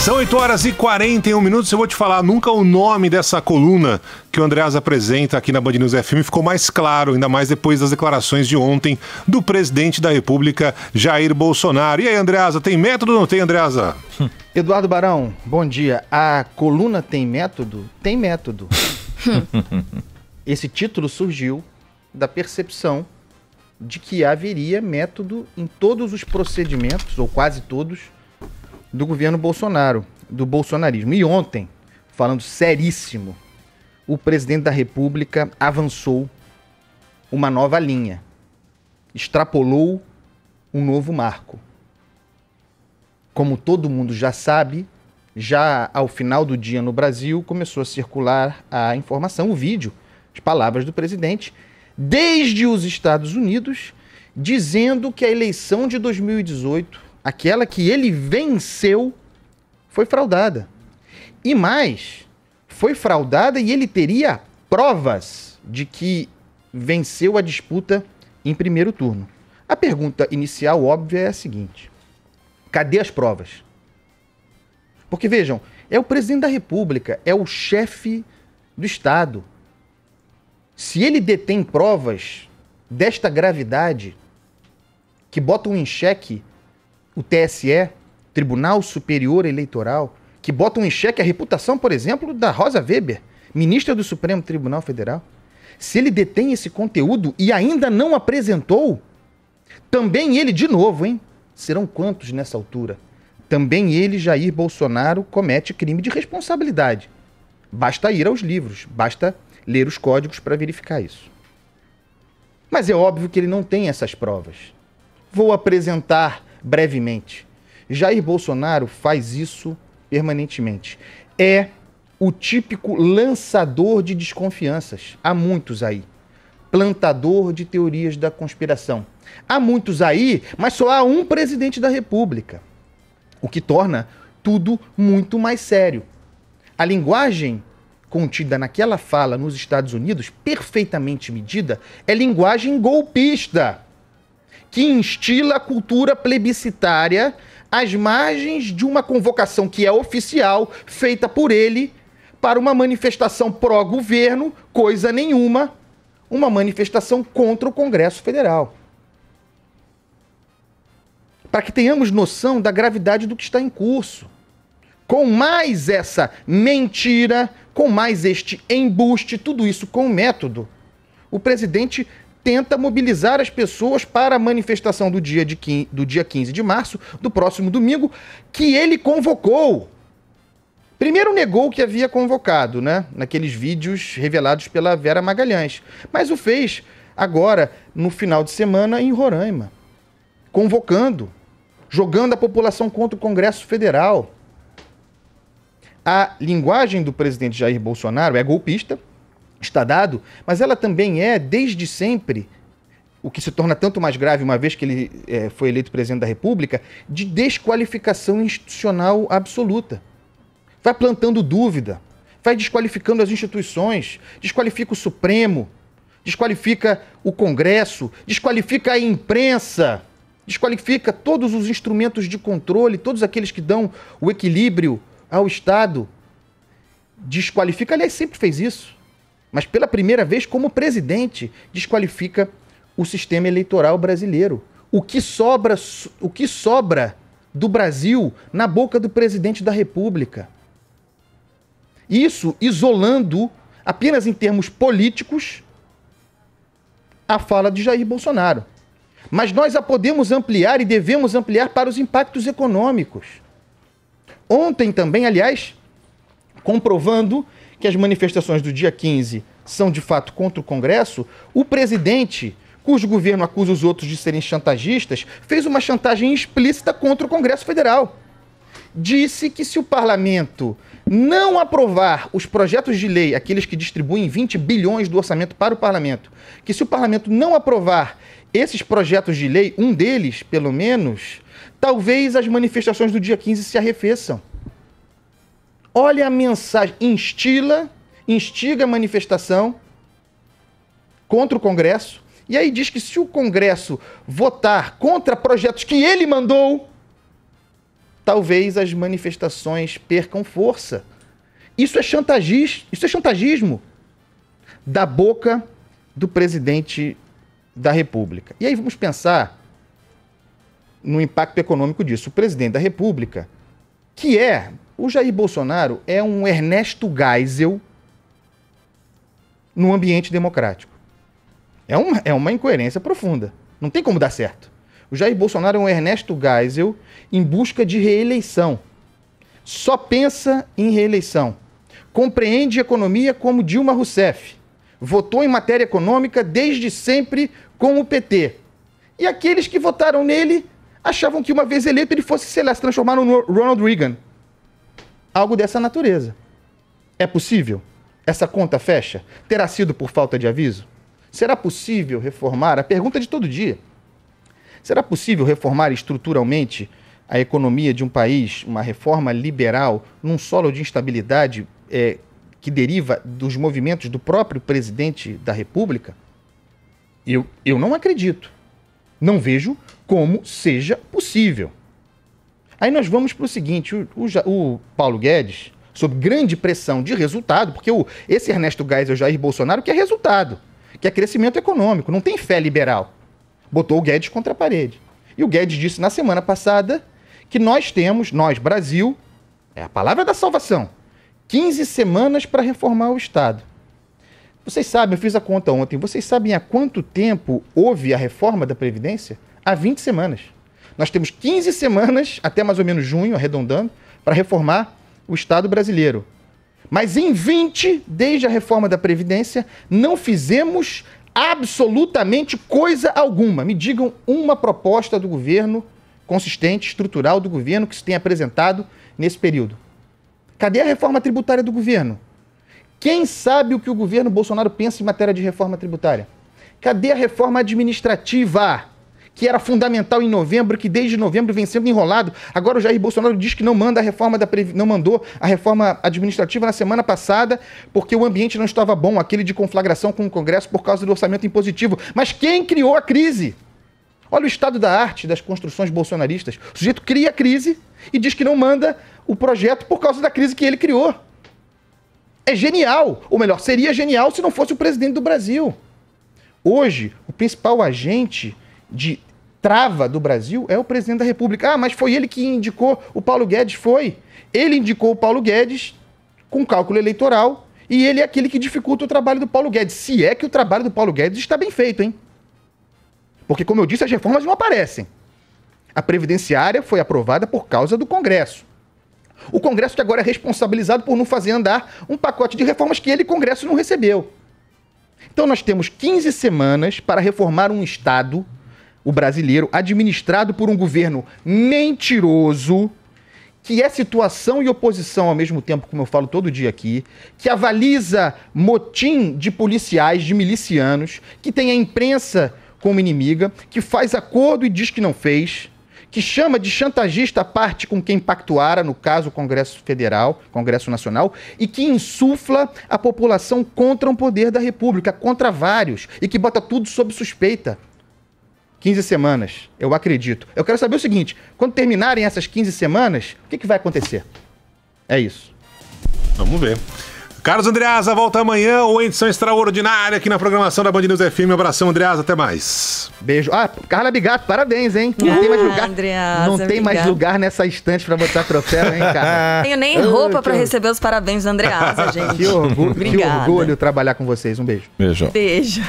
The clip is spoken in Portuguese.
São 8h41. Eu vou te falar, nunca o nome dessa coluna que o Andreasa apresenta aqui na Band News FM ficou mais claro, ainda mais depois das declarações de ontem do presidente da República, Jair Bolsonaro. E aí, Andreasa, tem método ou não tem, Andreasa? Eduardo Barão, bom dia. A coluna tem método? Tem método. Esse título surgiu da percepção de que haveria método em todos os procedimentos, ou quase todos, do governo Bolsonaro, do bolsonarismo. E ontem, falando seríssimo, o presidente da República avançou uma nova linha, extrapolou um novo marco. Como todo mundo já sabe, já ao final do dia no Brasil começou a circular a informação, o vídeo, as palavras do presidente, desde os Estados Unidos, dizendo que a eleição de 2018, aquela que ele venceu, foi fraudada. E mais, foi fraudada e ele teria provas de que venceu a disputa em primeiro turno. A pergunta inicial, óbvia, é a seguinte: cadê as provas? Porque, vejam, é o presidente da República, é o chefe do Estado. Se ele detém provas desta gravidade, que botam em xeque o TSE, Tribunal Superior Eleitoral, que botam em xeque a reputação, por exemplo, da Rosa Weber, ministra do Supremo Tribunal Federal. Se ele detém esse conteúdo e ainda não apresentou, também ele, de novo, hein? Serão quantos nessa altura? Também ele, Jair Bolsonaro, comete crime de responsabilidade. Basta ir aos livros, basta ler os códigos para verificar isso. Mas é óbvio que ele não tem essas provas. Vou apresentar brevemente. Jair Bolsonaro faz isso permanentemente. É o típico lançador de desconfianças. Há muitos aí. Plantador de teorias da conspiração. Há muitos aí, mas só há um presidente da República. O que torna tudo muito mais sério. A linguagem contida naquela fala nos Estados Unidos, perfeitamente medida, é linguagem golpista, que instila a cultura plebiscitária às margens de uma convocação que é oficial, feita por ele, para uma manifestação pró-governo, coisa nenhuma, uma manifestação contra o Congresso Federal. Para que tenhamos noção da gravidade do que está em curso. Com mais essa mentira, com mais este embuste, tudo isso com método, o presidente tenta mobilizar as pessoas para a manifestação do dia 15 de março, do próximo domingo, que ele convocou. Primeiro negou que havia convocado, né? Naqueles vídeos revelados pela Vera Magalhães. Mas o fez agora, no final de semana, em Roraima. Convocando, jogando a população contra o Congresso Federal. A linguagem do presidente Jair Bolsonaro é golpista, está dado, mas ela também é, desde sempre, o que se torna tanto mais grave, uma vez que ele foi eleito presidente da República, de desqualificação institucional absoluta. Vai plantando dúvida, vai desqualificando as instituições, desqualifica o Supremo, desqualifica o Congresso, desqualifica a imprensa, desqualifica todos os instrumentos de controle, todos aqueles que dão o equilíbrio ao Estado. Desqualifica, aliás, sempre fez isso, mas pela primeira vez, como presidente, desqualifica o sistema eleitoral brasileiro. O que sobra do Brasil na boca do presidente da República. Isso isolando, apenas em termos políticos, a fala de Jair Bolsonaro. Mas nós a podemos ampliar e devemos ampliar para os impactos econômicos. Ontem também, aliás, comprovando que as manifestações do dia 15 são de fato contra o Congresso, o presidente, cujo governo acusa os outros de serem chantagistas, fez uma chantagem explícita contra o Congresso Federal. Disse que se o parlamento não aprovar os projetos de lei, aqueles que distribuem 20 bilhões do orçamento para o parlamento, que se o parlamento não aprovar esses projetos de lei, um deles, pelo menos, talvez as manifestações do dia 15 se arrefeçam. Olha a mensagem, instiga a manifestação contra o Congresso, e aí diz que se o Congresso votar contra projetos que ele mandou, talvez as manifestações percam força. Isso é chantagismo da boca do presidente da República. E aí vamos pensar no impacto econômico disso. O presidente da República, o Jair Bolsonaro, é um Ernesto Geisel no ambiente democrático. É uma incoerência profunda. Não tem como dar certo. O Jair Bolsonaro é um Ernesto Geisel em busca de reeleição. Só pensa em reeleição. Compreende economia como Dilma Rousseff. Votou em matéria econômica desde sempre com o PT. E aqueles que votaram nele achavam que uma vez eleito ele fosse, sei lá, se transformar no Ronald Reagan. Algo dessa natureza. É possível? Essa conta fecha? Terá sido por falta de aviso? Será possível reformar? A pergunta de todo dia. Será possível reformar estruturalmente a economia de um país, uma reforma liberal, num solo de instabilidade que deriva dos movimentos do próprio presidente da República? Eu não acredito. Não vejo como seja possível. Aí nós vamos para o seguinte, o Paulo Guedes, sob grande pressão de resultado, porque esse Ernesto Geisel, Jair Bolsonaro, quer resultado, quer crescimento econômico, não tem fé liberal. Botou o Guedes contra a parede. E o Guedes disse na semana passada que nós, Brasil, é a palavra da salvação, 15 semanas para reformar o Estado. Vocês sabem, eu fiz a conta ontem, vocês sabem há quanto tempo houve a reforma da Previdência? Há 20 semanas. Nós temos 15 semanas, até mais ou menos junho, arredondando, para reformar o Estado brasileiro. Mas em 20, desde a reforma da Previdência, não fizemos absolutamente coisa alguma. Me digam uma proposta do governo, consistente, estrutural do governo, que se tenha apresentado nesse período. Cadê a reforma tributária do governo? Quem sabe o que o governo Bolsonaro pensa em matéria de reforma tributária? Cadê a reforma administrativa, que era fundamental em novembro, que desde novembro vem sendo enrolado? Agora o Jair Bolsonaro diz que não mandou a reforma administrativa na semana passada porque o ambiente não estava bom, aquele de conflagração com o Congresso por causa do orçamento impositivo. Mas quem criou a crise? Olha o estado da arte das construções bolsonaristas. O sujeito cria a crise e diz que não manda o projeto por causa da crise que ele criou. É genial, ou melhor, seria genial se não fosse o presidente do Brasil. Hoje, o principal agente de trava do Brasil é o presidente da República. Ah, mas foi ele que indicou o Paulo Guedes? Foi. Ele indicou o Paulo Guedes com cálculo eleitoral e ele é aquele que dificulta o trabalho do Paulo Guedes. Se é que o trabalho do Paulo Guedes está bem feito, hein? Porque, como eu disse, as reformas não aparecem. A previdenciária foi aprovada por causa do Congresso. O Congresso que agora é responsabilizado por não fazer andar um pacote de reformas que ele, Congresso, não recebeu. Então nós temos 15 semanas para reformar um Estado, o brasileiro, administrado por um governo mentiroso, que é situação e oposição ao mesmo tempo, como eu falo todo dia aqui, que avaliza motim de policiais, de milicianos, que tem a imprensa como inimiga, que faz acordo e diz que não fez, que chama de chantagista a parte com quem pactuara, no caso o Congresso Federal, Congresso Nacional, e que insufla a população contra um poder da República, contra vários, e que bota tudo sob suspeita. 15 semanas, eu acredito. Eu quero saber o seguinte, quando terminarem essas 15 semanas, o que vai acontecer? É isso. Vamos ver. Carlos Andreasa volta amanhã ou edição extraordinária aqui na programação da Band News FM. Abração, Andreasa, até mais. Beijo. Ah, Carla Bigato, parabéns, hein? Não tem mais lugar. Andreasa, não tem mais lugar nessa estante pra botar troféu, hein, Carla? Tenho nem roupa pra receber os parabéns do Andreasa, gente. Que orgulho trabalhar com vocês. Um beijo. Beijo. Beijo.